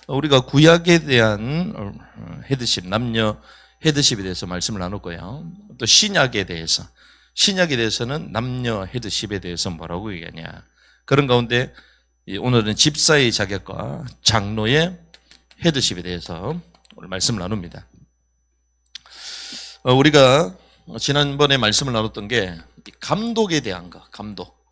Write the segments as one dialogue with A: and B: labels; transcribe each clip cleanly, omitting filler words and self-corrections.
A: 우리가 구약에 대한 헤드십, 남녀 헤드십에 대해서 말씀을 나눴고요. 또 신약에 대해서는 남녀 헤드십에 대해서 뭐라고 얘기하냐. 그런 가운데 오늘은 집사의 자격과 장로의 헤드십에 대해서 오늘 말씀을 나눕니다. 우리가 지난번에 말씀을 나눴던 게 감독에 대한 거, 감독.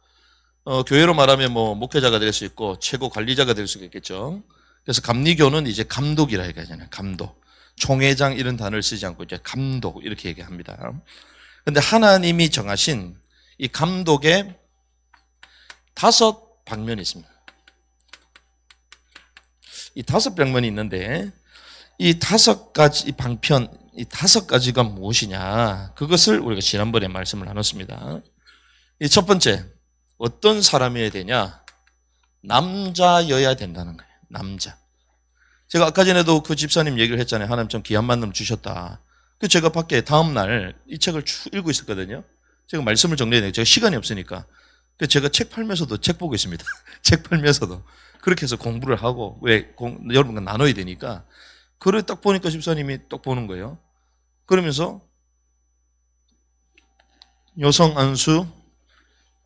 A: 교회로 말하면 뭐 목회자가 될 수 있고 최고 관리자가 될 수가 있겠죠. 그래서 감리교는 이제 감독이라 얘기하잖아요. 감독. 총회장 이런 단어를 쓰지 않고 이제 감독 이렇게 얘기합니다. 그런데 하나님이 정하신 이 감독의 5방면이 있습니다. 이 5방면이 있는데 이 5가지 방편, 이 5가지가 무엇이냐, 그것을 우리가 지난번에 말씀을 나눴습니다. 이 첫 번째, 어떤 사람이어야 되냐? 남자여야 된다는 거예요. 남자. 제가 아까 전에도 그 집사님 얘기를 했잖아요. 하나님 좀 귀한 만남 주셨다. 그 제가 밖에 다음날 이 책을 쭉 읽고 있었거든요. 제가 말씀을 정리해야 돼요. 제가 시간이 없으니까. 그 제가 책 팔면서도 책 보고 있습니다. 책 팔면서도. 그렇게 해서 공부를 하고, 여러분과 나눠야 되니까. 그걸 딱 보니까 집사님이 딱 보는 거예요. 그러면서 여성 안수,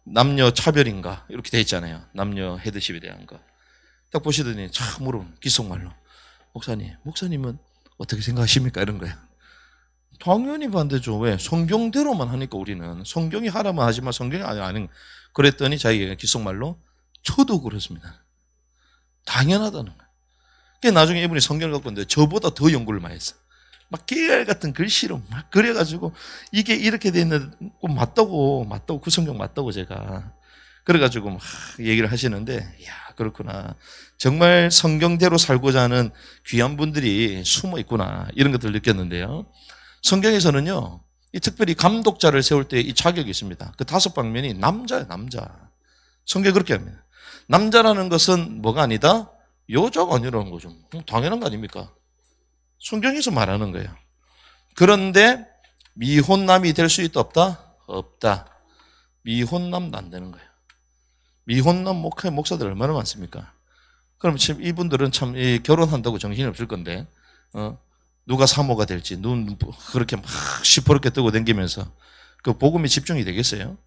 A: 남녀 차별인가? 이렇게 돼 있잖아요. 남녀 헤드십에 대한 거. 딱 보시더니 참 물어보는 귓속말로. 목사님은 어떻게 생각하십니까? 이런 거예요. 당연히 반대죠. 왜? 성경대로만 하니까 우리는. 성경이 하라면 하지만 성경이 아닌. 그랬더니 자기가 귓속말로 저도 그렇습니다. 당연하다는 거예요. 그러니까 나중에 이분이 성경을 갖고 있는데 저보다 더 연구를 많이 했어요. 막 깨알 같은 글씨로 막 그래가지고 이게 이렇게 돼 있는 맞다고 그 성경 맞다고 제가 그래가지고 막 얘기를 하시는데, 야, 그렇구나. 정말 성경대로 살고자 하는 귀한 분들이 숨어 있구나. 이런 것들을 느꼈는데요. 성경에서는요, 이 특별히 감독자를 세울 때 이 자격이 있습니다. 그 5방면이 남자예요, 남자. 성경이 그렇게 합니다. 남자라는 것은 뭐가 아니다? 여자가 아니라는 거죠. 당연한 거 아닙니까? 성경에서 말하는 거예요. 그런데 미혼남이 될 수 있다, 없다? 없다. 미혼남도 안 되는 거예요. 미혼남 목사들 얼마나 많습니까? 그럼 지금 이분들은 참 결혼한다고 정신이 없을 건데, 누가 사모가 될지 눈 그렇게 막 시퍼렇게 뜨고 다니면서 그 복음에 집중이 되겠어요?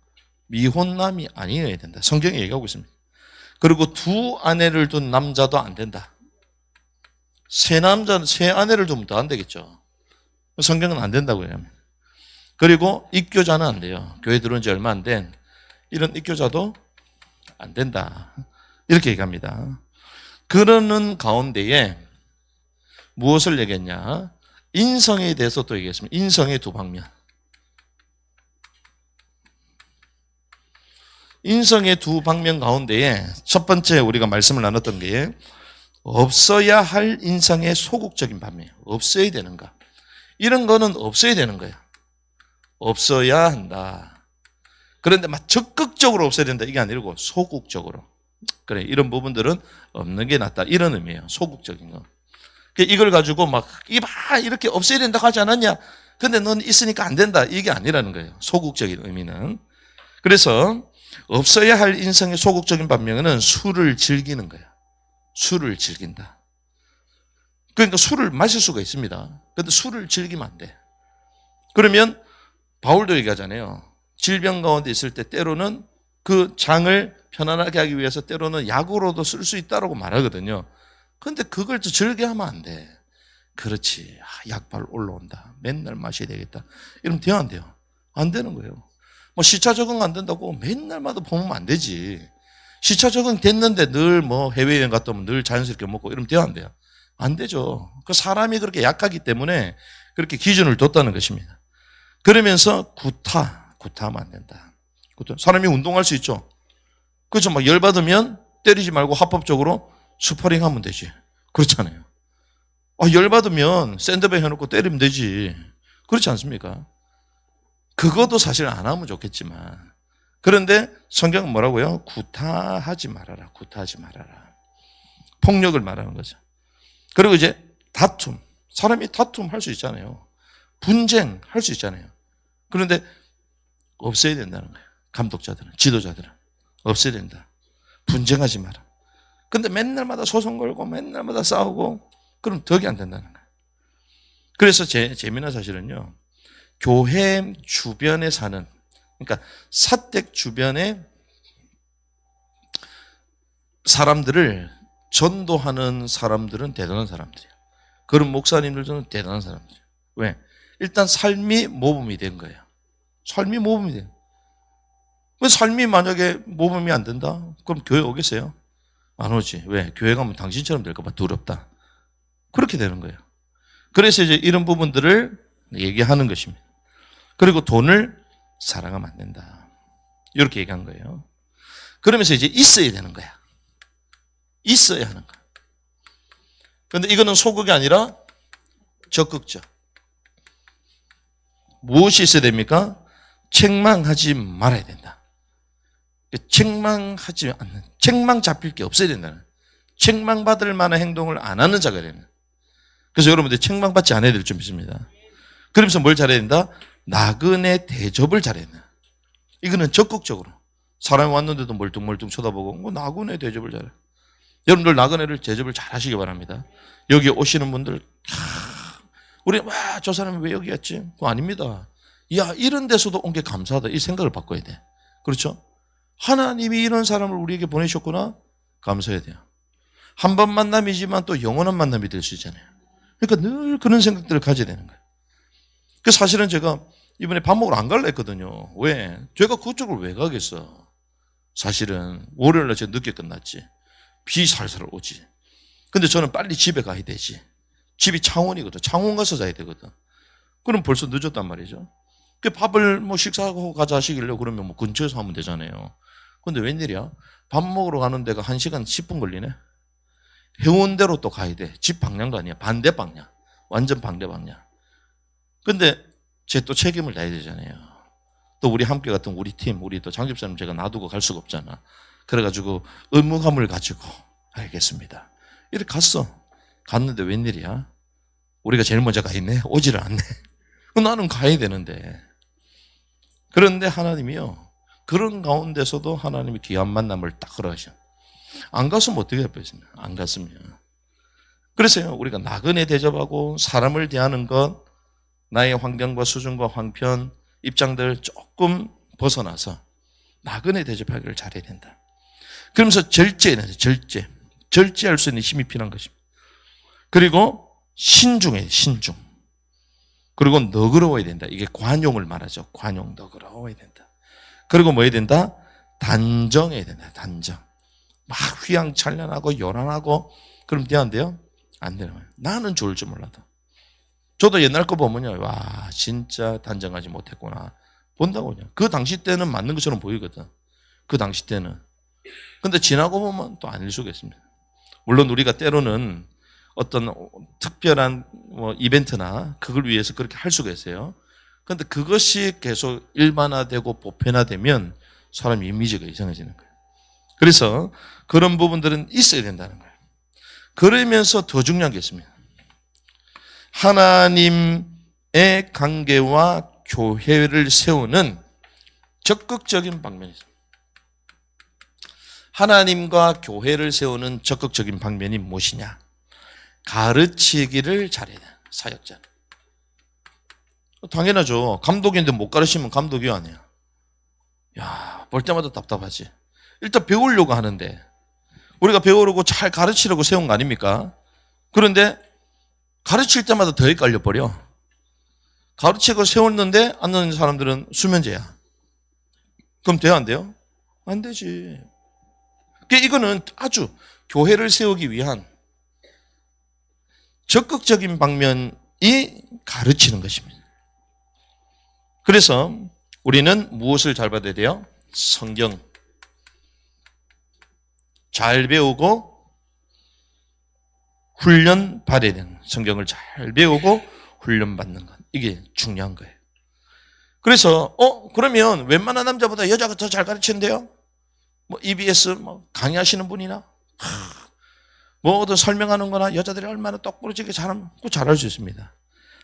A: 미혼남이 아니어야 된다. 성경이 얘기하고 있습니다. 그리고 2 아내를 둔 남자도 안 된다. 세 아내를 두면 더 안 되겠죠. 성경은 안 된다고 해요. 그리고 입교자는 안 돼요. 교회 들어온 지 얼마 안 된 이런 입교자도 안 된다. 이렇게 얘기합니다. 그러는 가운데에 무엇을 얘기했냐? 인성에 대해서 또 얘기했습니다. 인성의 2방면. 인성의 2방면 가운데에 첫 번째 우리가 말씀을 나눴던 게 없어야 할 인성의 소극적인 반면. 없어야 되는가? 이런 거는 없어야 되는 거예요. 없어야 한다. 그런데 막 적극적으로 없어야 된다. 이게 아니고 소극적으로. 그래, 이런 부분들은 없는 게 낫다. 이런 의미예요. 소극적인 거. 이걸 가지고 막 이렇게 없어야 된다고 하지 않았냐? 근데 넌 있으니까 안 된다. 이게 아니라는 거예요. 소극적인 의미는. 그래서 없어야 할 인성의 소극적인 반면은 술을 즐기는 거예요. 술을 즐긴다. 그러니까 술을 마실 수가 있습니다. 그런데 술을 즐기면 안 돼. 그러면 바울도 얘기하잖아요. 질병 가운데 있을 때 때로는 그 장을 편안하게 하기 위해서 때로는 약으로도 쓸 수 있다고 말하거든요. 그런데 그걸 또 즐겨하면 안 돼. 그렇지. 약발 올라온다. 맨날 마셔야 되겠다. 이러면 돼요, 안 돼요? 안 되는 거예요. 뭐 시차 적응 안 된다고 맨날마다 보면 안 되지. 시차 적응 됐는데 늘 뭐 해외여행 갔다 오면 늘 자연스럽게 먹고 이러면 돼요, 안 돼요? 안 되죠. 그 사람이 그렇게 약하기 때문에 그렇게 기준을 뒀다는 것입니다. 그러면서 구타하면 안 된다. 사람이 운동할 수 있죠. 그렇죠. 막 열받으면 때리지 말고 합법적으로 스파링 하면 되지. 그렇잖아요. 열받으면 샌드백 해놓고 때리면 되지. 그렇지 않습니까? 그것도 사실 안 하면 좋겠지만. 그런데 성경은 뭐라고요? 구타하지 말아라. 구타하지 말아라. 폭력을 말하는 거죠. 그리고 이제 다툼. 사람이 다툼할 수 있잖아요. 분쟁 할 수 있잖아요. 그런데 없어야 된다는 거예요. 감독자들은, 지도자들은. 없어야 된다. 분쟁하지 마라. 근데 맨날마다 소송 걸고 맨날마다 싸우고 그럼 덕이 안 된다는 거예요. 그래서 재미난 사실은요. 교회 주변에 사는, 그러니까 사택 주변에 사람들을 전도하는 사람들은 대단한 사람들이에요. 그런 목사님들도 대단한 사람들이에요. 왜? 일단 삶이 모범이 된 거예요. 삶이 모범이 돼요. 삶이 만약에 모범이 안 된다? 그럼 교회 오겠어요? 안 오지. 왜? 교회 가면 당신처럼 될까 봐 두렵다. 그렇게 되는 거예요. 그래서 이제 이런 부분들을 얘기하는 것입니다. 그리고 돈을 사랑하면 안 된다. 이렇게 얘기한 거예요. 그러면서 이제 있어야 되는 거야. 있어야 하는 거야. 그런데 이거는 소극이 아니라 적극적. 무엇이 있어야 됩니까? 책망하지 말아야 된다. 책망하지 않는, 책망 잡힐 게 없어야 된다는, 책망받을 만한 행동을 안 하는 자가 되는. 그래서 여러분들 책망받지 않아야 될 점 있습니다. 그러면서 뭘 잘해야 된다? 나그네 대접을 잘해야 된다. 이거는 적극적으로. 사람이 왔는데도 멀뚱멀뚱 쳐다보고 나그네 대접을 잘해. 여러분들 나그네를 대접을 잘 하시기 바랍니다. 여기 오시는 분들 우리 저 사람이 왜 여기 왔지? 그거 아닙니다. 야, 이런 데서도 온 게 감사하다. 이 생각을 바꿔야 돼. 그렇죠? 하나님이 이런 사람을 우리에게 보내셨구나. 감사해야 돼요. 한 번 만남이지만 또 영원한 만남이 될 수 있잖아요. 그러니까 늘 그런 생각들을 가져야 되는 거예요. 그 사실은 제가 이번에 밥 먹으러 안 갈라 했거든요. 왜? 제가 그쪽을 왜 가겠어? 사실은 월요일날 제가 늦게 끝났지. 비 살살 오지. 근데 저는 빨리 집에 가야 되지. 집이 창원이거든. 창원 가서 자야 되거든. 그럼 벌써 늦었단 말이죠. 그 밥을 식사하고 가자 하시길래 그러면 근처에서 하면 되잖아요. 근데 웬일이야? 밥 먹으러 가는 데가 1시간 10분 걸리네? 해운대로 또 가야 돼. 집 방향도 아니야. 반대 방향. 완전 반대 방향. 근데 제 또 책임을 다해야 되잖아요. 또 우리 함께 갔던 우리 팀, 우리 또 장집사님 제가 놔두고 갈 수가 없잖아. 그래가지고 의무감을 가지고 알겠습니다. 이렇게 갔어. 갔는데 웬일이야? 우리가 제일 먼저 가 있네? 오지를 않네. 나는 가야 되는데. 그런데 하나님이요. 그런 가운데서도 하나님이 귀한 만남을 딱 허락하셔. 안 갔으면 어떻게 할 뻔했습니까? 안 갔으면. 그래서요, 우리가 나그네 대접하고 사람을 대하는 것, 나의 환경과 수준과 형편, 입장들 조금 벗어나서 나그네 대접하기를 잘해야 된다. 그러면서 절제해야 돼, 절제. 절제할 수 있는 힘이 필요한 것입니다. 그리고 신중해야 돼, 신중. 그리고 너그러워야 된다. 이게 관용을 말하죠. 관용, 너그러워야 된다. 그리고 뭐 해야 된다? 단정해야 된다, 단정. 막 휘황찬란하고 요란하고 그럼 돼안돼요? 안 되는 거예요. 나는 좋을 줄 몰라도. 저도 옛날 거 보면요. 와, 진짜 단정하지 못했구나. 본다고요. 그 당시 때는 맞는 것처럼 보이거든. 그 당시 때는. 근데 지나고 보면 또 아닐 수가 있습니다. 물론 우리가 때로는 어떤 특별한 이벤트나 그걸 위해서 그렇게 할 수가 있어요. 그런데 그것이 계속 일반화되고 보편화되면 사람 이미지가 이상해지는 거예요. 그래서 그런 부분들은 있어야 된다는 거예요. 그러면서 더 중요한 게 있습니다. 하나님의 관계와 교회를 세우는 적극적인 방면이 있습니다. 하나님과 교회를 세우는 적극적인 방면이 무엇이냐? 가르치기를 잘해야 돼, 사역자는. 당연하죠. 감독인데 못 가르치면 감독이 아니에요. 야, 볼 때마다 답답하지. 일단 배우려고 하는데, 우리가 배우려고 잘 가르치려고 세운 거 아닙니까? 그런데 가르칠 때마다 더 헷갈려버려. 가르치고 세웠는데 안 넣는 사람들은 수면제야. 그럼 돼요, 안 돼요? 안 되지. 이거는 아주 교회를 세우기 위한 적극적인 방면이 가르치는 것입니다. 그래서 우리는 무엇을 잘 받아야 돼요? 성경 잘 배우고 훈련 받아야 되는, 성경을 잘 배우고 훈련 받는 것, 이게 중요한 거예요. 그래서 그러면 웬만한 남자보다 여자가 더 잘 가르치는데요? EBS 강의하시는 분이나 어디 설명하는 거나 여자들이 얼마나 똑부러지게 잘하면 그거 잘할 수 있습니다.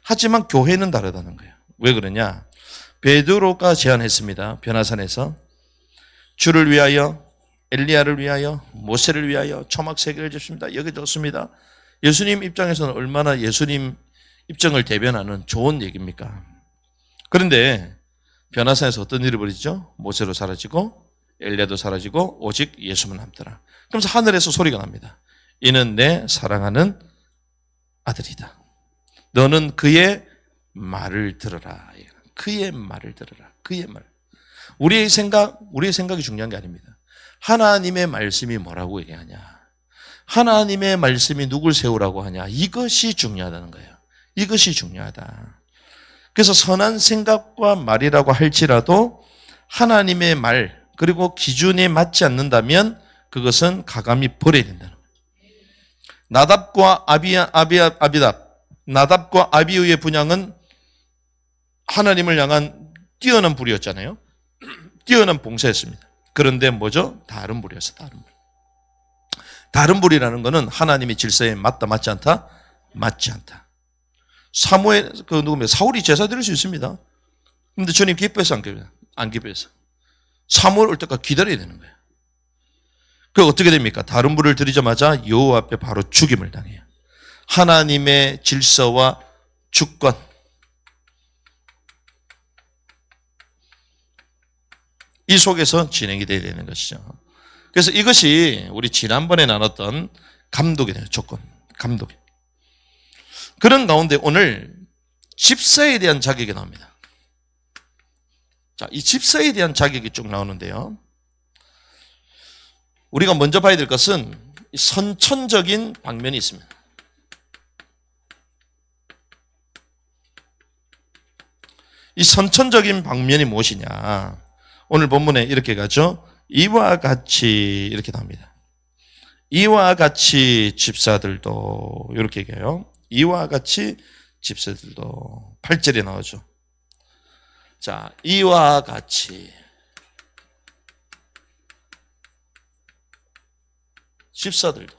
A: 하지만 교회는 다르다는 거예요. 왜 그러냐? 베드로가 제안했습니다. 변화산에서 주를 위하여 엘리야를 위하여, 모세를 위하여 초막 3개를 짓습니다. 여기 좋습니다. 예수님 입장에서는 얼마나 예수님 입장을 대변하는 좋은 얘기입니까? 그런데 변화산에서 어떤 일이 벌어지죠? 모세로 사라지고 엘리야도 사라지고 오직 예수만 남더라. 그러면서 하늘에서 소리가 납니다. 이는 내 사랑하는 아들이다. 너는 그의 말을 들어라. 그의 말을 들어라. 그의 말. 우리의 생각이 중요한 게 아닙니다. 하나님의 말씀이 뭐라고 얘기하냐. 하나님의 말씀이 누굴 세우라고 하냐. 이것이 중요하다는 거예요. 이것이 중요하다. 그래서 선한 생각과 말이라고 할지라도 하나님의 말 그리고 기준에 맞지 않는다면 그것은 가감히 버려야 된다는 거예요. 나답과 아비후의 분향은 하나님을 향한 뛰어난 불이었잖아요. 뛰어난 봉사였습니다. 그런데 뭐죠? 다른 불이었어. 다른 불. 다른 불이라는 것은 하나님의 질서에 맞다 맞지 않다? 맞지 않다. 사울이 제사 드릴 수 있습니다. 그런데 주님 기뻐해서 안 기뻐해서. 사무엘 올 때까지 기다려야 되는 거예요. 그 어떻게 됩니까? 다른 불을 드리자마자 여호와 앞에 바로 죽임을 당해요. 하나님의 질서와 주권. 이 속에서 진행이 되어야 되는 것이죠. 그래서 이것이 우리 지난번에 나눴던 감독이 돼요. 조건. 감독. 그런 가운데 오늘 집사에 대한 자격이 나옵니다. 자, 이 집사에 대한 자격이 쭉 나오는데요. 우리가 먼저 봐야 될 것은 선천적인 방면이 있습니다. 이 선천적인 방면이 무엇이냐? 오늘 본문에 이렇게 가죠. 이와 같이 이렇게 나옵니다. 이와 같이 집사들도 이렇게 얘기해요. 이와 같이 집사들도 8절에 나오죠. 자, 이와 같이 집사들도.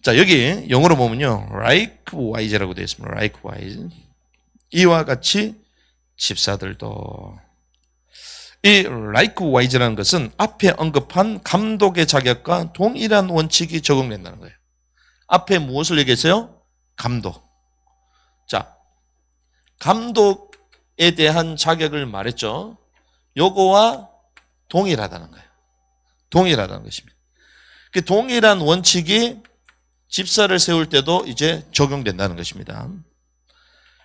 A: 자, 여기 영어로 보면요. likewise라고 되어 있습니다. likewise. 이와 같이 집사들도. 이 likewise라는 것은 앞에 언급한 감독의 자격과 동일한 원칙이 적용된다는 거예요. 앞에 무엇을 얘기했어요? 감독. 자, 감독에 대한 자격을 말했죠. 요거와 동일하다는 거예요. 동일하다는 것입니다. 그 동일한 원칙이 집사를 세울 때도 이제 적용된다는 것입니다.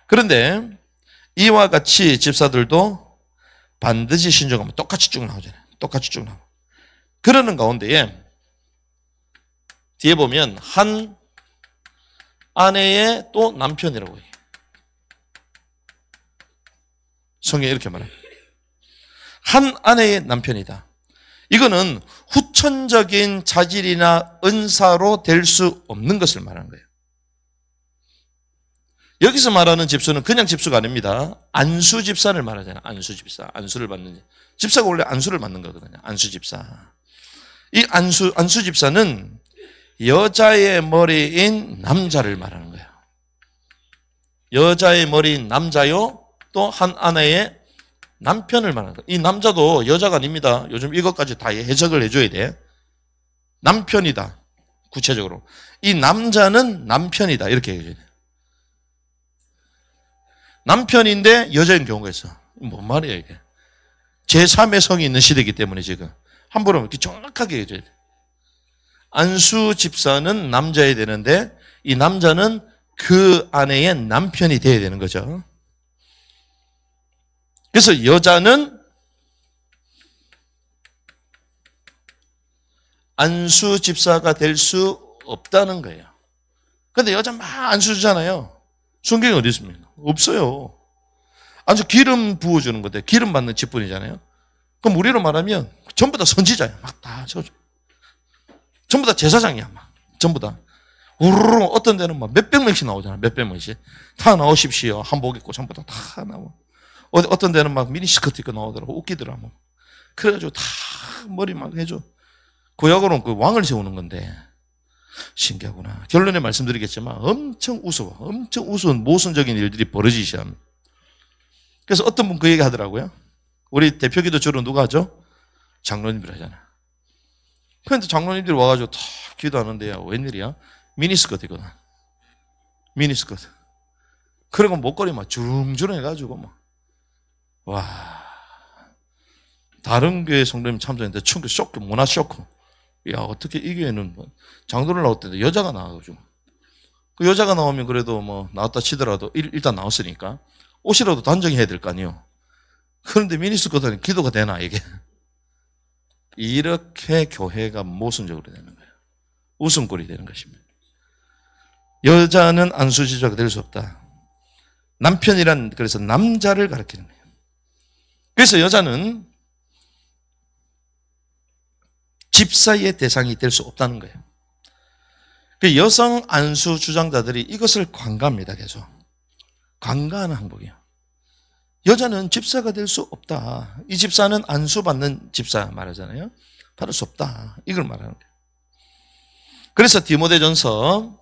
A: 그런데 이와 같이 집사들도 반드시 신중하면 똑같이 쭉 나오잖아요. 똑같이 쭉 나와. 그러는 가운데에 뒤에 보면 한 아내의 또 남편이라고 해요. 성경에 이렇게 말해요. 한 아내의 남편이다. 이거는 후천적인 자질이나 은사로 될 수 없는 것을 말하는 거예요. 여기서 말하는 집수는 그냥 집수가 아닙니다. 안수 집사를 말하잖아요. 안수 집사. 안수를 받는 집사가 원래 안수를 받는 거거든요. 안수 집사. 이 안수 집사는 여자의 머리인 남자를 말하는 거예요. 여자의 머리인 남자요. 또 한 아내의 남편을 말하는 거예요. 이 남자도 여자가 아닙니다. 요즘 이것까지 다 해석을 해줘야 돼. 남편이다. 구체적으로. 이 남자는 남편이다. 이렇게 얘기해야 돼. 남편인데 여자인 경우가 있어. 뭔 말이야 이게. 제3의 성이 있는 시대이기 때문에 지금. 함부로 이렇게 정확하게 해줘야 돼. 안수 집사는 남자여야 되는데 이 남자는 그 아내의 남편이 돼야 되는 거죠. 그래서 여자는 안수 집사가 될 수 없다는 거예요. 그런데 여자 막 안수 주잖아요. 성경이 어디 있습니까? 없어요. 안수 기름 부어주는 건데 기름 받는 직분이잖아요. 그럼 우리로 말하면 전부 다 선지자야. 막 다 쳐줘. 전부 다 제사장이야. 막 전부 다. 우르르 어떤 데는 막 몇백 명씩 나오잖아. 몇백 명씩. 다 나오십시오. 한복 입고 전부 다 나와. 어떤 데는 막 미니스커트 입고 나오더라고. 웃기더라. 뭐. 그래가지고 다 머리 막 해줘. 구약으로는 그 왕을 세우는 건데. 신기하구나. 결론에 말씀드리겠지만 엄청 우스워. 엄청 우스운 모순적인 일들이 벌어지셔야 합니다. 그래서 어떤 분 그 얘기 하더라고요. 우리 대표기도 주로 누가 하죠? 장로님들 하잖아. 그런데 장로님들이 와가지고 다 기도하는데 웬일이야? 미니스커트거든. 미니스커트. 그리고 목걸이 막 주렁주렁 해가지고 막. 와. 다른 교회 성도님 참석했는데 충격 쇼크, 문화 쇼크. 야, 어떻게 이 교회는 뭐 장로를 나올 때 여자가 나와가지고. 그 여자가 나오면 그래도 뭐 나왔다 치더라도 일단 나왔으니까 옷이라도 단정해야 될 거 아니에요. 그런데 미니스커트는 기도가 되나 이게? 이렇게 교회가 모순적으로 되는 거예요. 웃음꼴이 되는 것입니다. 여자는 안수지주가 될 수 없다. 남편이란 그래서 남자를 가리키는 거예요. 그래서 여자는 집사의 대상이 될 수 없다는 거예요. 그 여성 안수 주장자들이 이것을 관가합니다. 계속 관가하는 항목이에요. 여자는 집사가 될 수 없다. 이 집사는 안수받는 집사 말하잖아요. 받을 수 없다. 이걸 말하는 거예요. 그래서 디모데전서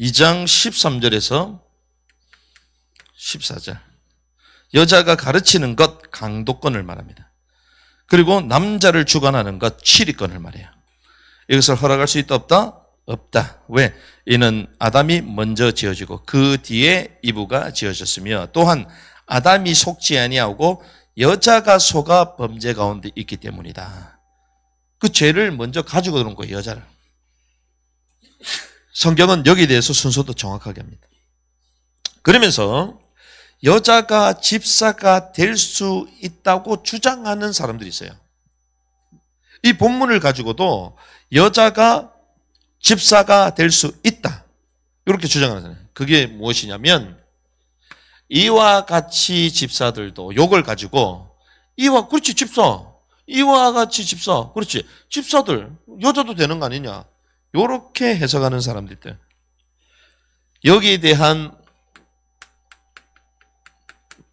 A: 2장 13절에서 14절 여자가 가르치는 것 강도권을 말합니다. 그리고 남자를 주관하는 것 치리권을 말해요. 이것을 허락할 수 있다 없다? 없다. 왜? 이는 아담이 먼저 지어지고 그 뒤에 이브가 지어졌으며 또한 아담이 속지 아니하고 여자가 속아 범죄 가운데 있기 때문이다. 그 죄를 먼저 가지고 들어온 거예요. 여자를. 성경은 여기에 대해서 순서도 정확하게 합니다. 그러면서 여자가 집사가 될 수 있다고 주장하는 사람들이 있어요. 이 본문을 가지고도 여자가 집사가 될 수 있다. 이렇게 주장하잖아요. 그게 무엇이냐면 이와 같이 집사들도 요걸 가지고 그렇지 집사. 이와 같이 집사. 그렇지. 집사들 여자도 되는 거 아니냐. 이렇게 해석하는 사람들 있대요. 여기에 대한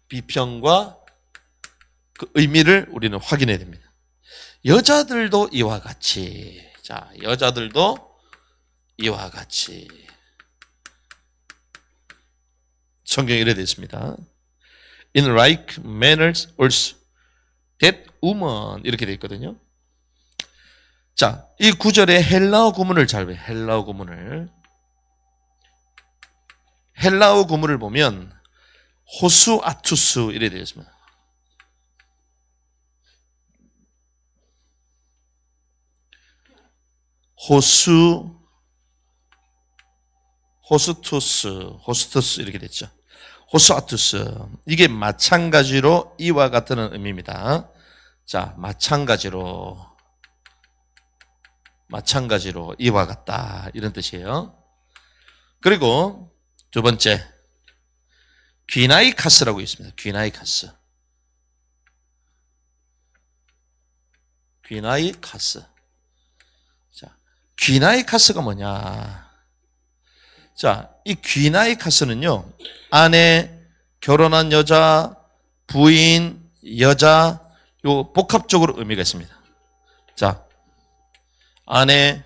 A: 비평과 그 의미를 우리는 확인해야 됩니다. 여자들도 이와 같이. 자, 여자들도 이와 같이. 성경에 이래 되어 있습니다. In like manners also that woman 이렇게 되어 있거든요. 자, 이 구절의 헬라어 구문을 잘 봐요. 헬라어 구문을 보면 호수 아투스 이래 되어 있습니다. 호스투스 이렇게 됐죠. 호스아투스. 이게 마찬가지로 이와 같은 의미입니다. 자, 마찬가지로 이와 같다. 이런 뜻이에요. 그리고 두 번째, 귀나이카스라고 있습니다. 귀나이카스. 자, 귀나이카스가 뭐냐? 자, 이 귀나이카스는요, 아내, 결혼한 여자, 부인, 여자, 요 복합적으로 의미가 있습니다. 자, 아내,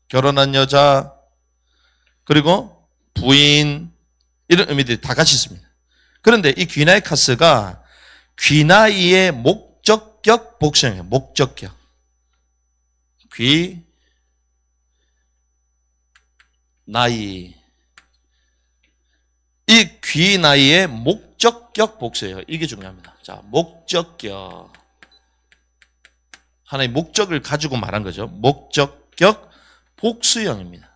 A: 결혼한 여자, 그리고 부인, 이런 의미들이 다 같이 있습니다. 그런데 이 귀나이카스가 귀나이의 목적격 복수형이에요. 목적격. 귀나이. 이 귀나이의 목적격 복수예요. 이게 중요합니다. 자, 목적격. 하나의 목적을 가지고 말한 거죠. 목적격 복수형입니다.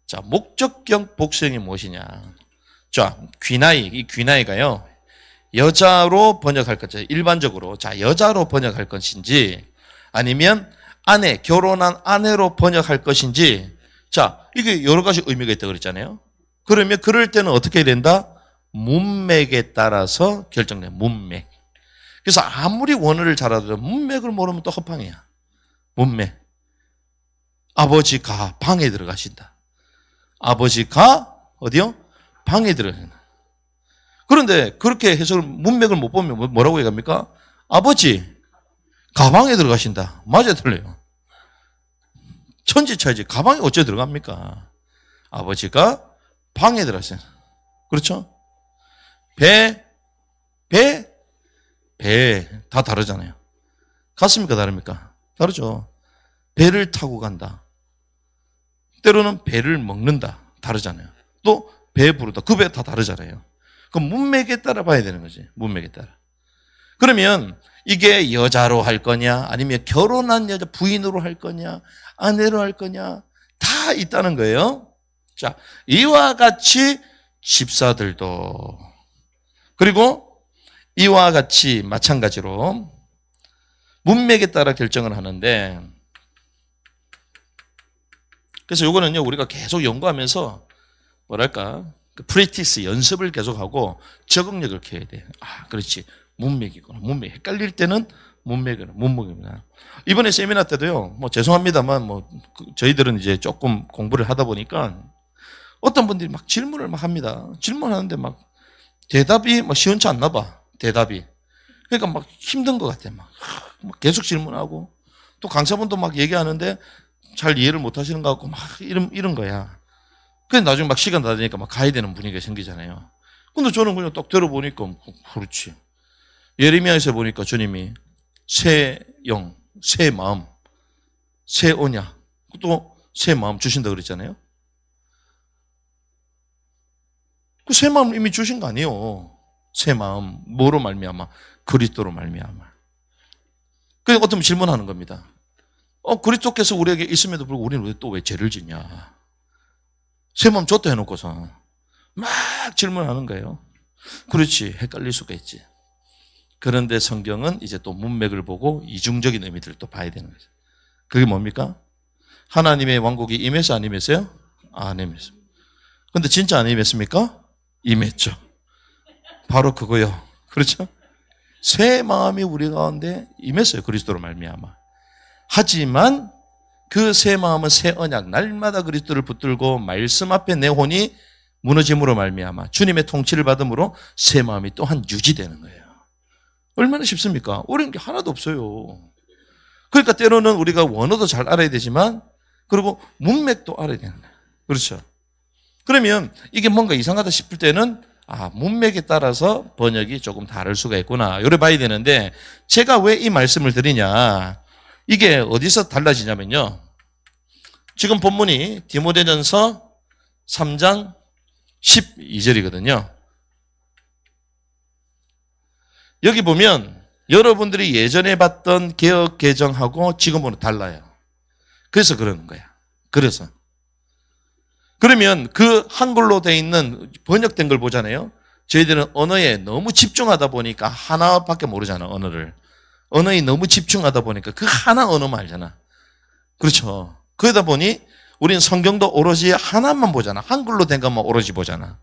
A: 자, 목적격 복수형이 무엇이냐? 자, 귀나이. 이 귀나이가요, 여자로 번역할 것이죠. 일반적으로. 자, 여자로 번역할 것인지, 아니면 아내, 결혼한 아내로 번역할 것인지, 자, 이게 여러 가지 의미가 있다고 그랬잖아요. 그러면 그럴 때는 어떻게 해야 된다? 문맥에 따라서 결정돼요. 문맥. 그래서 아무리 원어를 잘하더라도 문맥을 모르면 또 허팡이야. 문맥. 아버지가 방에 들어가신다. 아버지가 어디요? 방에 들어가신다. 그런데 그렇게 해석을 문맥을 못 보면 뭐라고 얘기합니까? 아버지 가방에 들어가신다. 맞아요, 틀려요? 천지차이지. 가방에 어째 들어갑니까? 아버지가 방에 들어갔어요. 그렇죠? 배 다 다르잖아요. 같습니까? 다릅니까? 다르죠. 배를 타고 간다. 때로는 배를 먹는다. 다르잖아요. 또 배 부르다. 그 배 다 다르잖아요. 그럼 문맥에 따라 봐야 되는 거지. 문맥에 따라. 그러면 이게 여자로 할 거냐 아니면 결혼한 여자 부인으로 할 거냐 아내로 할 거냐 다 있다는 거예요. 자, 이와 같이 집사들도 그리고 이와 같이 마찬가지로 문맥에 따라 결정을 하는데 그래서 요거는요 우리가 계속 연구하면서 뭐랄까 프랙티스 연습을 계속하고 적응력을 키워야 돼. 아, 그렇지. 문맥이구나. 문맥. 헷갈릴 때는 문맥입니다. 이번에 세미나 때도요. 뭐 죄송합니다만 뭐 저희들은 이제 조금 공부를 하다 보니까 어떤 분들이 막 질문을 막 합니다. 질문하는데 막 대답이 막 시원치 않나 봐. 대답이. 그러니까 막 힘든 것 같아. 막 계속 질문하고 또 강사분도 막 얘기하는데 잘 이해를 못 하시는 것 같고 막 이런 거야. 그래서 나중에 막 시간 다 되니까 막 가야 되는 분위기가 생기잖아요. 근데 저는 그냥 딱 들어보니까 그렇지. 예레미야에서 보니까 주님이 새 영, 새 마음, 새 언약, 또 새 마음 주신다 그랬잖아요. 그 새 마음 이미 주신 거 아니에요. 새 마음 뭐로 말미암아? 그리스도로 말미암아. 그래서 어떤 질문하는 겁니다. 그리스도께서 우리에게 있음에도 불구하고 우리는 또 왜 죄를 짓냐? 새 마음 줬다 해놓고서 막 질문하는 거예요. 그렇지, 헷갈릴 수가 있지. 그런데 성경은 이제 또 문맥을 보고 이중적인 의미들을 또 봐야 되는 거죠. 그게 뭡니까? 하나님의 왕국이 임했어, 안 임했어요? 안 임했어. 근데 진짜 안 임했습니까? 임했죠. 바로 그거요. 그렇죠? 새 마음이 우리 가운데 임했어요. 그리스도로 말미암아. 하지만 그 새 마음은 새 언약, 날마다 그리스도를 붙들고 말씀 앞에 내 혼이 무너짐으로 말미암아 주님의 통치를 받음으로 새 마음이 또한 유지되는 거예요. 얼마나 쉽습니까? 어려운 게 하나도 없어요. 그러니까 때로는 우리가 원어도 잘 알아야 되지만 그리고 문맥도 알아야 되는 거예요. 그렇죠? 그러면 이게 뭔가 이상하다 싶을 때는 문맥에 따라서 번역이 조금 다를 수가 있구나. 이래 봐야 되는데 제가 왜 이 말씀을 드리냐. 이게 어디서 달라지냐면요. 지금 본문이 디모데전서 3장 12절이거든요. 여기 보면 여러분들이 예전에 봤던 개역 개정하고 지금은 달라요. 그래서 그러는 거야. 그래서. 그러면 그 한글로 돼 있는 번역된 걸 보잖아요. 저희들은 언어에 너무 집중하다 보니까 하나밖에 모르잖아, 언어를. 언어에 너무 집중하다 보니까 그 하나 언어만 알잖아. 그렇죠. 그러다 보니 우리는 성경도 오로지 하나만 보잖아. 한글로 된 것만 오로지 보잖아.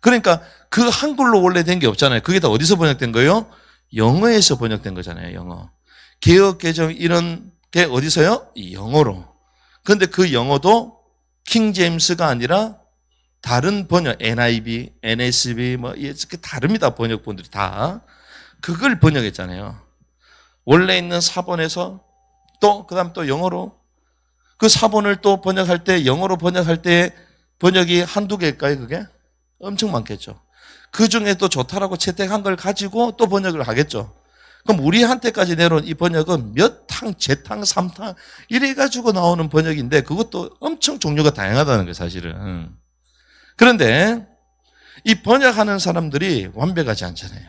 A: 그러니까 그 한글로 원래 된 게 없잖아요. 그게 다 어디서 번역된 거예요? 영어에서 번역된 거잖아요. 영어. 개역 개정 이런 게 어디서요? 영어로. 그런데 그 영어도 킹 제임스가 아니라 다른 번역, NIV, NSB 뭐 이렇게 다릅니다. 번역본들이 다. 그걸 번역했잖아요. 원래 있는 사본에서 또 그다음 또 영어로 그 사본을 또 번역할 때 영어로 번역할 때 번역이 한두 개일까요? 그게? 엄청 많겠죠. 그 중에 또 좋다라고 채택한 걸 가지고 또 번역을 하겠죠. 그럼 우리한테까지 내려온 이 번역은 몇 탕, 재탕, 삼탕 이래가지고 나오는 번역인데 그것도 엄청 종류가 다양하다는 거예요, 사실은. 그런데 이 번역하는 사람들이 완벽하지 않잖아요.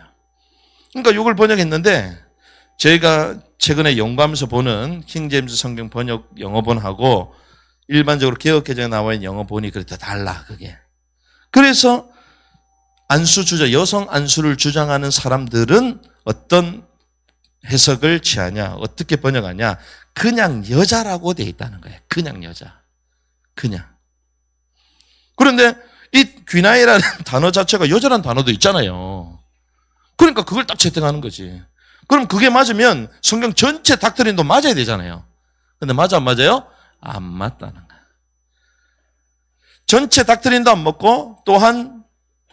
A: 그러니까 이걸 번역했는데 저희가 최근에 연구하면서 보는 킹제임스 성경 번역 영어본하고 일반적으로 개역개정에 나와 있는 영어본이 그렇다 달라, 그게. 그래서 여성 안수를 주장하는 사람들은 어떤 해석을 취하냐, 어떻게 번역하냐, 그냥 여자라고 돼 있다는 거예요. 그냥 여자. 그냥. 그런데 이 귀나이라는 단어 자체가 여자라는 단어도 있잖아요. 그러니까 그걸 딱 채택하는 거지. 그럼 그게 맞으면 성경 전체 닥트린도 맞아야 되잖아요. 근데 맞아 안 맞아요? 안 맞다는 거야. 전체 닥트린도 안 맞고 또한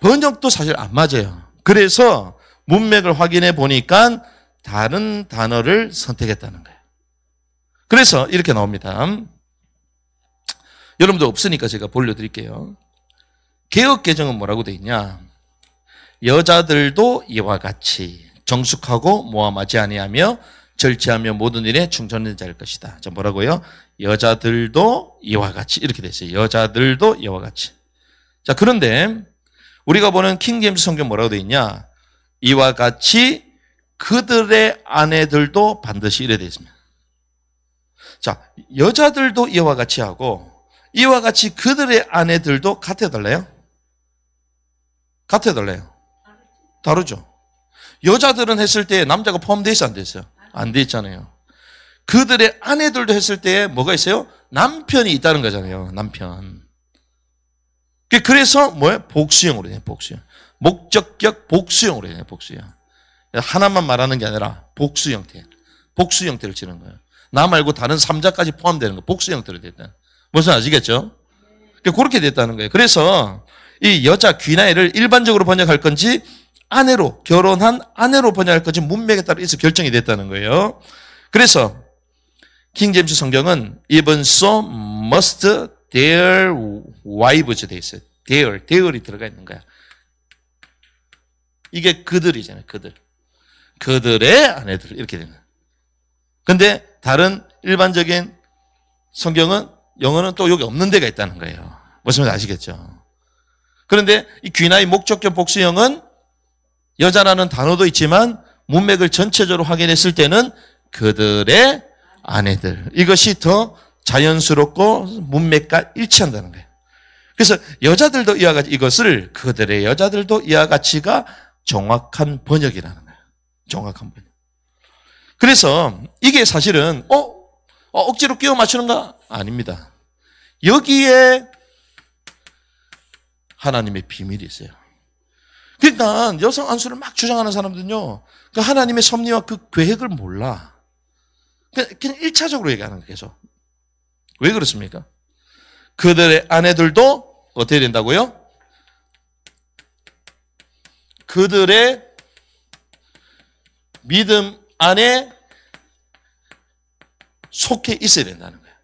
A: 번역도 사실 안 맞아요. 그래서 문맥을 확인해 보니까 다른 단어를 선택했다는 거예요. 그래서 이렇게 나옵니다. 여러분도 없으니까 제가 보여드릴게요. 개역개정은 뭐라고 돼 있냐? 여자들도 이와 같이 정숙하고 모함하지 아니하며 절제하며 모든 일에 충성된 자일 것이다. 자, 뭐라고요? 여자들도 이와 같이 이렇게 돼 있어요. 여자들도 이와 같이. 자, 그런데 우리가 보는 킹제임스 성경 뭐라고 돼 있냐? 이와 같이 그들의 아내들도 반드시 이래 돼 있습니다. 자, 여자들도 이와 같이 하고 이와 같이 그들의 아내들도 같아 달라요? 같아 달라요? 다르죠. 여자들은 했을 때 남자가 포함되어 있어 안 돼 있어요? 안 돼 있잖아요. 그들의 아내들도 했을 때 뭐가 있어요? 남편이 있다는 거잖아요. 남편. 그래서 뭐예요? 복수형으로 돼요. 복수형. 목적격 복수형으로 돼요. 복수형. 하나만 말하는 게 아니라 복수 형태. 복수 형태를 치는 거예요. 나 말고 다른 3자까지 포함되는 거. 복수 형태로 됐다. 무슨 아시겠죠? 그렇게 됐다는 거예요. 그래서 이 여자 귀나이를 일반적으로 번역할 건지 아내로, 결혼한 아내로 번역할 건지 문맥에 따라 있어 결정이 됐다는 거예요. 그래서 킹제임스 성경은 even so must their wives 돼 있어요. there이 들어가 있는 거야. 이게 그들이잖아요. 그들의 아내들 이렇게 되는 거예요. 근데 다른 일반적인 성경은 영어는 또 여기 없는 데가 있다는 거예요. 무슨 말인지 아시겠죠? 그런데 이 귀나이 목적격 복수형은 여자라는 단어도 있지만 문맥을 전체적으로 확인했을 때는 그들의 아내들. 이것이 더 자연스럽고 문맥과 일치한다는 거예요. 그래서 여자들도 이와 같이 이것을 그들의 여자들도 이와 같이가 정확한 번역이라는 거예요. 정확한 번역. 그래서 이게 사실은 억지로 끼워 맞추는가? 아닙니다. 여기에 하나님의 비밀이 있어요. 그러니까 여성 안수를 막 주장하는 사람들은요, 그 하나님의 섭리와 그 계획을 몰라. 그냥 1차적으로 얘기하는 거예요, 계속. 왜 그렇습니까? 그들의 아내들도 어떻게 된다고요? 그들의 믿음 안에 속해 있어야 된다는 거예요.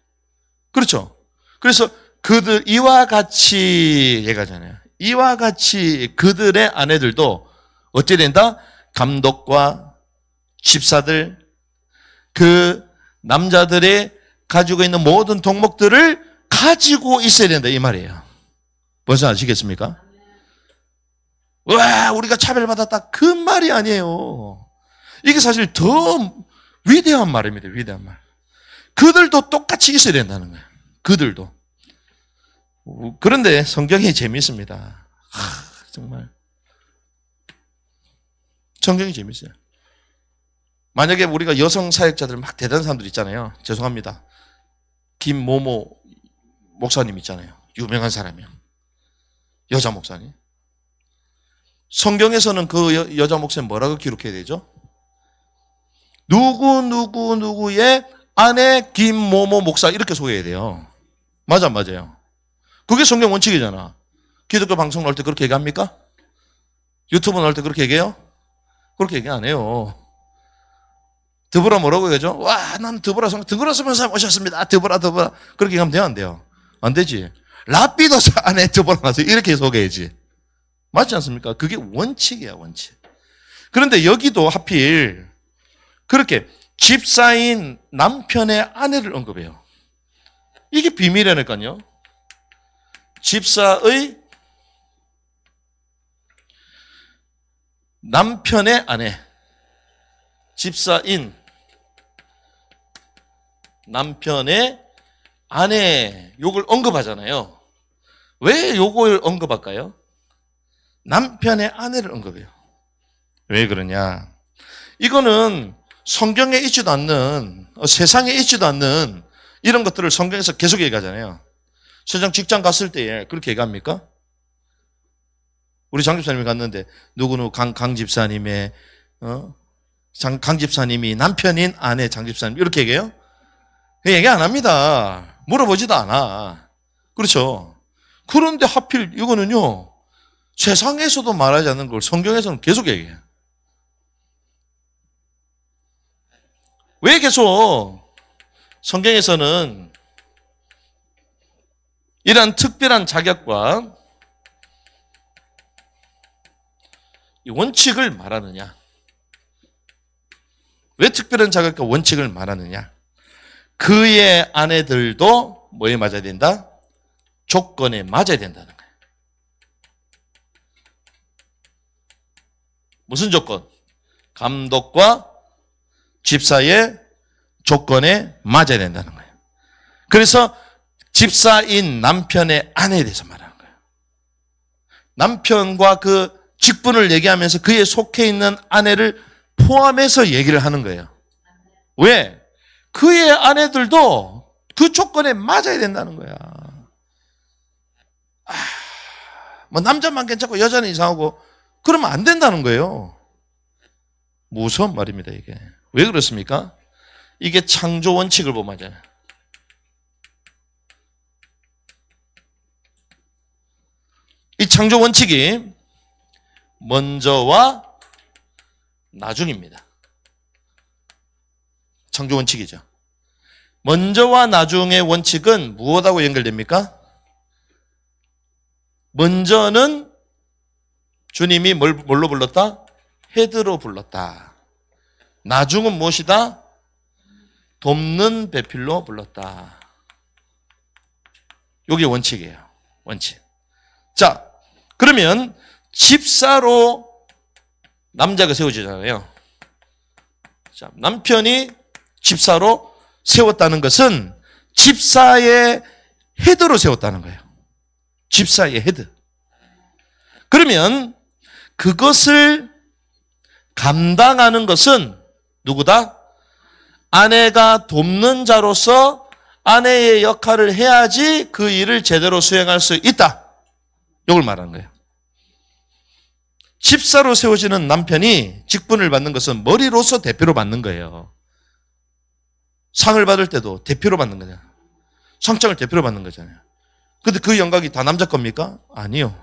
A: 그렇죠? 그래서 그들 이와 같이 얘기하잖아요. 이와 같이 그들의 아내들도 어떻게 된다? 감독과 집사들, 그 남자들의 가지고 있는 모든 덕목들을 가지고 있어야 된다 이 말이에요. 벌써 아시겠습니까? 와, 우리가 차별받았다 그 말이 아니에요. 이게 사실 더 위대한 말입니다. 위대한 말. 그들도 똑같이 있어야 된다는 거예요. 그들도. 그런데 성경이 재미있습니다. 정말 성경이 재미있어요. 만약에 우리가 여성 사역자들 막 대단한 사람들 있잖아요. 죄송합니다. 김모모 목사님 있잖아요. 유명한 사람이요. 여자 목사님. 성경에서는 그 여자 목사님 뭐라고 기록해야 되죠? 누구의 아내 김모모 목사 이렇게 소개해야 돼요. 맞아, 맞아요. 그게 성경 원칙이잖아. 기독교 방송 나올 때 그렇게 얘기합니까? 유튜브 나올 때 그렇게 얘기해요? 그렇게 얘기 안 해요. 드보라 뭐라고 얘기하죠? 와, 난 드보라 선생님 오셨습니다. 드보라. 그렇게 얘기하면 돼요, 안 돼요? 안 되지. 라피도 아내 드보라 나서 이렇게 소개해야지. 맞지 않습니까? 그게 원칙이야, 원칙. 그런데 여기도 하필 그렇게 집사인 남편의 아내를 언급해요. 이게 비밀이라니까요. 집사의 남편의 아내, 집사인 남편의 아내, 요걸 언급하잖아요. 왜 요걸 언급할까요? 남편의 아내를 언급해요. 왜 그러냐? 이거는 성경에 있지도 않는, 세상에 있지도 않는 이런 것들을 성경에서 계속 얘기하잖아요. 세상 직장 갔을 때에 그렇게 얘기합니까? 우리 장 집사님이 갔는데 누구누구 강 집사님의 강 집사님이 남편인 아내 장 집사님 이렇게 얘기해요? 얘기 안 합니다. 물어보지도 않아. 그렇죠? 그런데 하필 이거는요, 세상에서도 말하지 않는 걸 성경에서는 계속 얘기해요. 왜 계속 성경에서는 이러한 특별한 자격과 이 원칙을 말하느냐? 왜 특별한 자격과 원칙을 말하느냐? 그의 아내들도 뭐에 맞아야 된다? 조건에 맞아야 된다는 거예요. 무슨 조건? 감독과 집사의 조건에 맞아야 된다는 거예요. 그래서 집사인 남편의 아내에 대해서 말하는 거예요. 남편과 그 직분을 얘기하면서 그에 속해 있는 아내를 포함해서 얘기를 하는 거예요. 왜? 그의 아내들도 그 조건에 맞아야 된다는 거야. 뭐 남자만 괜찮고 여자는 이상하고 그러면 안 된다는 거예요. 무서운 말입니다, 이게. 왜 그렇습니까? 이게 창조 원칙을 보면 맞아요. 이 창조 원칙이 먼저와 나중입니다. 창조 원칙이죠. 먼저와 나중의 원칙은 무엇하고 연결됩니까? 먼저는 주님이 뭘로 불렀다? 헤드로 불렀다. 나중은 무엇이다? 돕는 배필로 불렀다. 이게 원칙이에요. 원칙. 자, 그러면 집사로 남자가 세워지잖아요. 자, 남편이 집사로 세웠다는 것은 집사의 헤드로 세웠다는 거예요. 집사의 헤드. 그러면 그것을 감당하는 것은 누구다? 아내가 돕는 자로서 아내의 역할을 해야지 그 일을 제대로 수행할 수 있다. 이걸 말하는 거예요. 집사로 세워지는 남편이 직분을 받는 것은 머리로서 대표로 받는 거예요. 상을 받을 때도 대표로 받는 거잖아요. 상장을 대표로 받는 거잖아요. 근데 그 영광이 다 남자 겁니까? 아니요.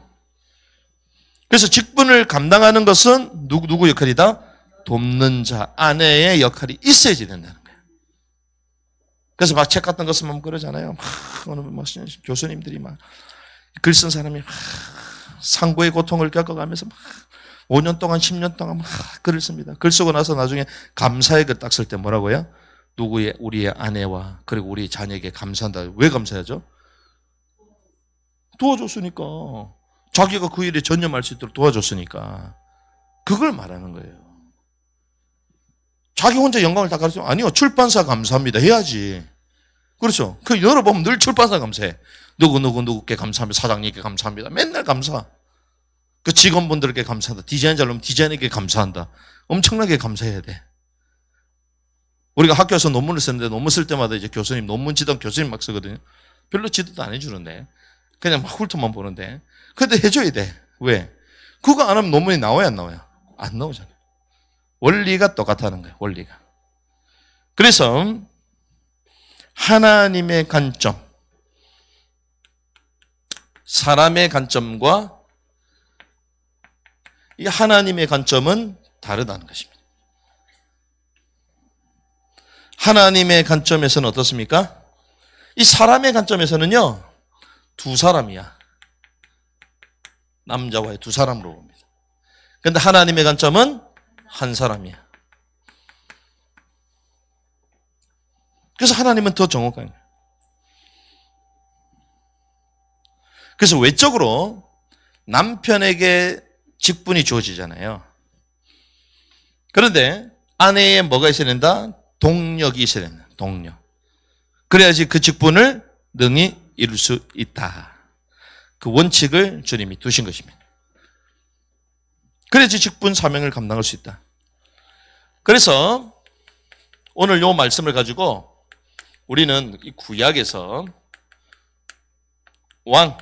A: 그래서 직분을 감당하는 것은 누구 역할이다? 돕는 자, 아내의 역할이 있어야지 된다는 거예요. 그래서 막 책 같은 거 쓰면 그러잖아요. 오늘 뭐 교수님들이 막 글 쓴 사람이 상고의 고통을 겪어가면서 막 5년 동안 10년 동안 막 글을 씁니다. 글 쓰고 나서 나중에 감사의 글 딱 쓸 때 뭐라고요? 우리의 아내와 그리고 우리 자녀에게 감사한다. 왜 감사하죠? 도와줬으니까. 자기가 그 일에 전념할 수 있도록 도와줬으니까. 그걸 말하는 거예요. 자기 혼자 영광을 다 가르치면 아니요. 출판사 감사합니다. 해야지. 그렇죠. 그 열어보면 늘 출판사 감사해. 누구께 감사합니다. 사장님께 감사합니다. 맨날 감사. 그 직원분들께 감사한다. 디자인 잘 나오면 디자인에게 감사한다. 엄청나게 감사해야 돼. 우리가 학교에서 논문을 쓰는데 논문 쓸 때마다 이제 교수님, 논문 지도 교수님 막 쓰거든요. 별로 지도도 안 해주는데. 그냥 막 훑어만 보는데. 근데 해줘야 돼. 왜? 그거 안 하면 논문이 나와요, 안 나와요? 안 나오잖아요. 원리가 똑같다는 거예요, 원리가. 그래서 하나님의 관점, 사람의 관점과 이 하나님의 관점은 다르다는 것입니다. 하나님의 관점에서는 어떻습니까? 이 사람의 관점에서는요, 두 사람이야. 남자와의 두 사람으로 봅니다. 그런데 하나님의 관점은 한 사람이야. 그래서 하나님은 더 정확한 거예요. 그래서 외적으로 남편에게 직분이 주어지잖아요. 그런데 아내에 뭐가 있어야 된다? 동력이 있어야 된다. 동력. 그래야지 그 직분을 능히 이룰 수 있다. 그 원칙을 주님이 두신 것입니다. 그래야지 직분 사명을 감당할 수 있다. 그래서 오늘 이 말씀을 가지고 우리는 이 구약에서 왕,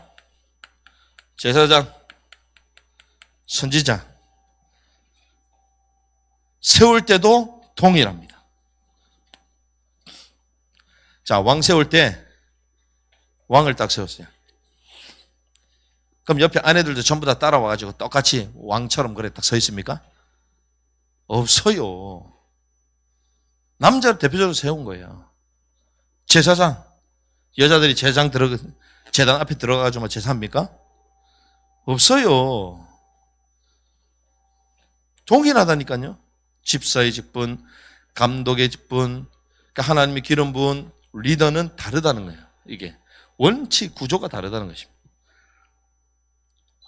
A: 제사장, 선지자 세울 때도 동일합니다. 자, 왕 세울 때 왕을 딱 세웠어요. 그럼 옆에 아내들도 전부 다 따라와가지고 똑같이 왕처럼 그래 딱 서 있습니까? 없어요. 남자를 대표적으로 세운 거예요. 제사장, 여자들이 제단 앞에 들어가가지고 제사합니까? 없어요. 동일하다니까요. 집사의 직분, 감독의 직분, 그러니까 하나님의 기름 부은 리더는 다르다는 거예요. 이게 원칙 구조가 다르다는 것입니다.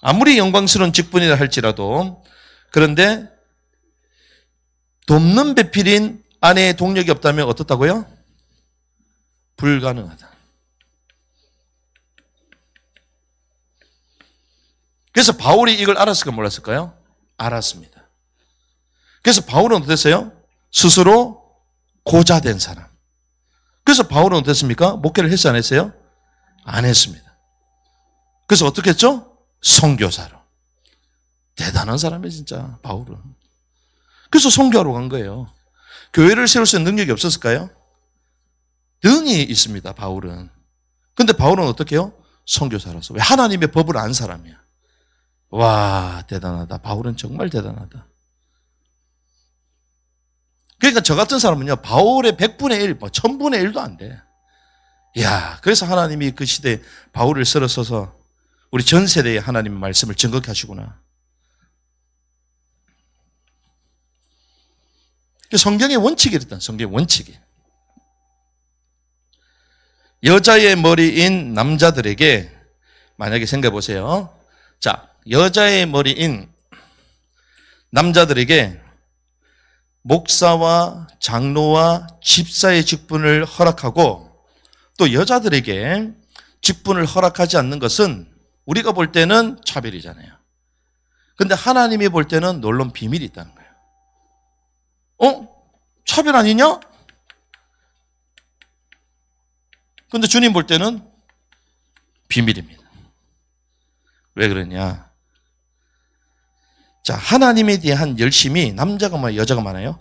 A: 아무리 영광스러운 직분이라 할지라도, 그런데 돕는 배필인 아내의 동력이 없다면 어떻다고요? 불가능하다. 그래서 바울이 이걸 알았을까 몰랐을까요? 알았습니다. 그래서 바울은 어땠어요? 스스로 고자된 사람. 그래서 바울은 어땠습니까? 목회를 했어요, 안 했어요? 안 했습니다. 그래서 어떻게 했죠? 선교사로. 대단한 사람이에요, 진짜 바울은. 그래서 선교하러 간 거예요. 교회를 세울 수 있는 능력이 없었을까요? 능이 있습니다, 바울은. 근데 바울은 어떻게 해요? 선교사로서. 왜? 하나님의 법을 안 사람이야. 와, 대단하다. 바울은 정말 대단하다. 그러니까 저 같은 사람은요, 바울의 100분의 1, 1000분의 1도 안 돼. 이야, 그래서 하나님이 그 시대에 바울을 쓸어서서 우리 전 세대에 하나님의 말씀을 증거케 하시구나. 성경의 원칙이 이랬다. 성경의 원칙이. 여자의 머리인 남자들에게 만약에 생각해 보세요. 자, 여자의 머리인 남자들에게 목사와 장로와 집사의 직분을 허락하고 또 여자들에게 직분을 허락하지 않는 것은 우리가 볼 때는 차별이잖아요. 근데 하나님이 볼 때는 놀라운 비밀이 있다는 거예요. 차별 아니냐? 근데 주님 볼 때는 비밀입니다. 왜 그러냐? 자, 하나님에 대한 열심이 남자가 많아요, 여자가 많아요?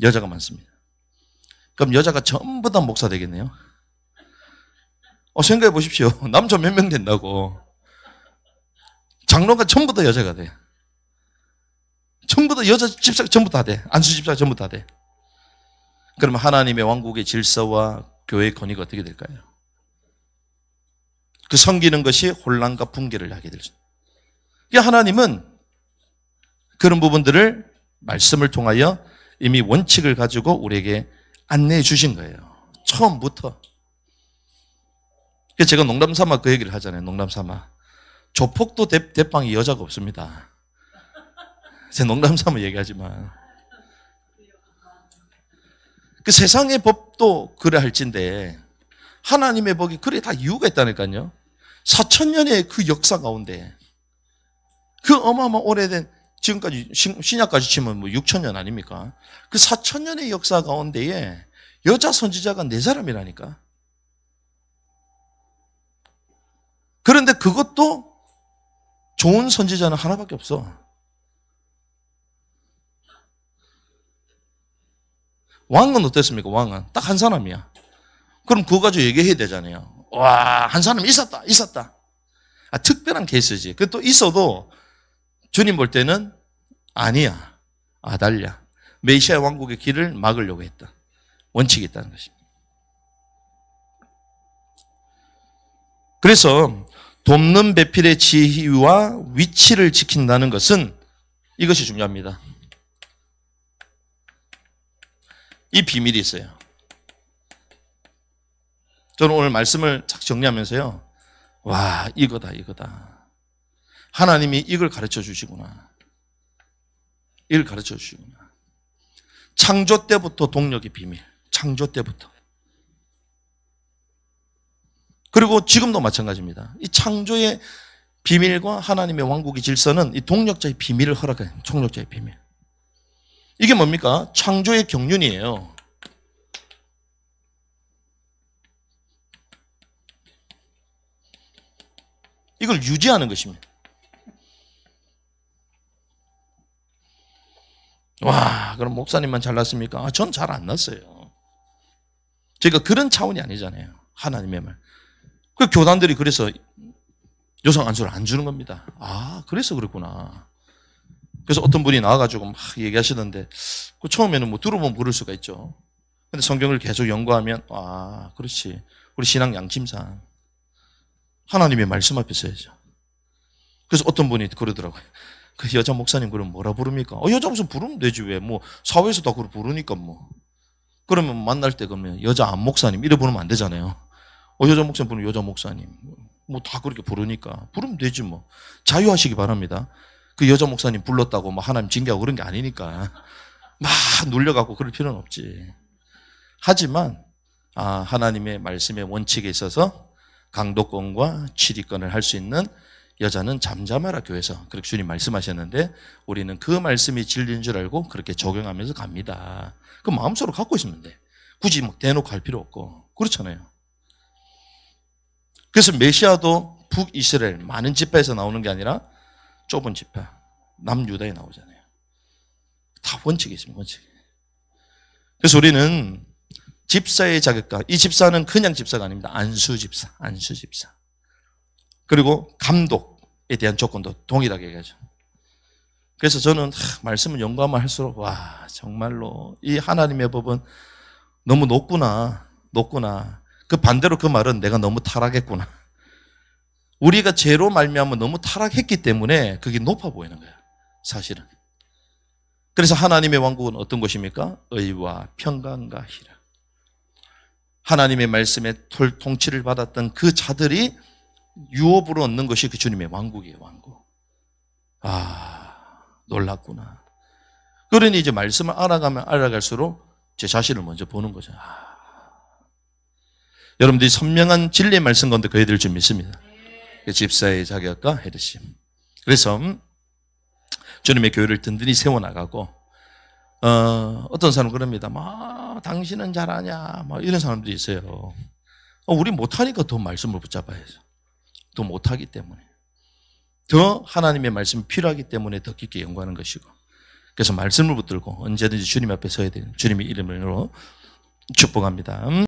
A: 여자가 많습니다. 그럼 여자가 전부 다 목사 되겠네요? 생각해 보십시오. 남자 몇 명 된다고. 장로가 전부 다 여자가 돼. 전부 다 여자 집사 전부 다 돼. 안수 집사 전부 다 돼. 그러면 하나님의 왕국의 질서와 교회의 권위가 어떻게 될까요? 그 섬기는 것이 혼란과 붕괴를 하게 되죠. 하나님은 그런 부분들을 말씀을 통하여 이미 원칙을 가지고 우리에게 안내해 주신 거예요. 처음부터. 그래서 제가 농담 삼아 그 얘기를 하잖아요. 농담 삼아. 조폭도 대빵이 여자가 없습니다. 제가 농담 삼아 얘기하지만. 그 세상의 법도 그래 할진데 하나님의 법이 그래 다 이유가 있다니까요. 4000년의 그 역사 가운데 그 어마어마한 오래된 지금까지 신약까지 치면 6000년 아닙니까? 그 4000년의 역사 가운데에 여자 선지자가 4사람이라니까. 그런데 그것도 좋은 선지자는 하나밖에 없어. 왕은 어땠습니까? 왕은 딱 한 사람이야. 그럼 그거 가지고 얘기해야 되잖아요. 와, 한 사람 있었다. 특별한 케이스지. 그 또 있어도 주님 볼 때는 아니야. 아달랴. 메시아 왕국의 길을 막으려고 했다. 원칙이 있다는 것입니다. 그래서 돕는 배필의 지위와 위치를 지킨다는 것은 이것이 중요합니다. 이 비밀이 있어요. 저는 오늘 말씀을 착 정리하면서요. 와, 이거다. 하나님이 이걸 가르쳐 주시구나. 이걸 가르쳐 주시구나. 창조 때부터 동력의 비밀. 창조 때부터. 그리고 지금도 마찬가지입니다. 이 창조의 비밀과 하나님의 왕국의 질서는 이 동력자의 비밀을 허락해요. 총력자의 비밀. 이게 뭡니까? 창조의 경륜이에요. 이걸 유지하는 것입니다. 와, 그럼 목사님만 잘났습니까? 전 잘 안 났어요. 제가 그런 차원이 아니잖아요. 하나님의 말. 그 교단들이 그래서 요상 안수를 안 주는 겁니다. 그래서 그렇구나. 그래서 어떤 분이 나와가지고 막 얘기하시던데, 그 처음에는 들어보면 모를 수가 있죠. 근데 성경을 계속 연구하면, 그렇지. 우리 신앙 양심상. 하나님의 말씀 앞에 서야죠. 그래서 어떤 분이 그러더라고요. 그 여자 목사님 그럼 뭐라 부릅니까? 여자 목사님 부르면 되지 왜? 뭐 사회에서 다 그걸 부르니까 뭐. 그러면 만날 때 그러면 여자 안 목사님 이래 부르면 안 되잖아요. 여자 목사님 부르면 여자 목사님. 뭐 다 그렇게 부르니까 부르면 되지 뭐. 자유하시기 바랍니다. 그 여자 목사님 불렀다고 뭐 하나님 징계하고 그런 게 아니니까 막 눌려갖고 그럴 필요는 없지. 하지만 하나님의 말씀의 원칙에 있어서 강도권과 취리권을 할 수 있는 여자는 잠잠하라 교회에서 그렇게 주님 말씀하셨는데 우리는 그 말씀이 진리인 줄 알고 그렇게 적용하면서 갑니다. 그 마음속으로 갖고 있으면 돼. 굳이 막 대놓고 할 필요 없고 그렇잖아요. 그래서 메시아도 북이스라엘 많은 지파에서 나오는 게 아니라 좁은 지파 남유다에 나오잖아요. 다 원칙이 있습니다. 원칙. 그래서 우리는 집사의 자격과 이 집사는 그냥 집사가 아닙니다. 안수 집사. 그리고 감독에 대한 조건도 동일하게 얘기하죠. 그래서 저는 말씀을 연구하면 할수록 와 정말로 이 하나님의 법은 너무 높구나. 그 반대로 그 말은 내가 너무 타락했구나. 우리가 죄로 말미암아 너무 타락했기 때문에 그게 높아 보이는 거야. 사실은. 그래서 하나님의 왕국은 어떤 것입니까? 의와 평강과 희락. 하나님의 말씀에 통치를 받았던 그 자들이 유업으로 얻는 것이 그 주님의 왕국이에요. 왕국. 놀랍구나. 그러니 이제 말씀을 알아가면 알아갈수록 제 자신을 먼저 보는 거죠. 여러분들이 선명한 진리의 말씀 가운데 거해야 될 줄 믿습니다. 집사의 자격과 헤드십. 그래서 주님의 교회를 든든히 세워나가고 어떤 사람은 그럽니다. 당신은 잘하냐 이런 사람들이 있어요. 우리 못하니까 더 말씀을 붙잡아야죠. 더 못하기 때문에. 더 하나님의 말씀이 필요하기 때문에 더 깊게 연구하는 것이고. 그래서 말씀을 붙들고 언제든지 주님 앞에 서야 되는 주님의 이름으로 축복합니다.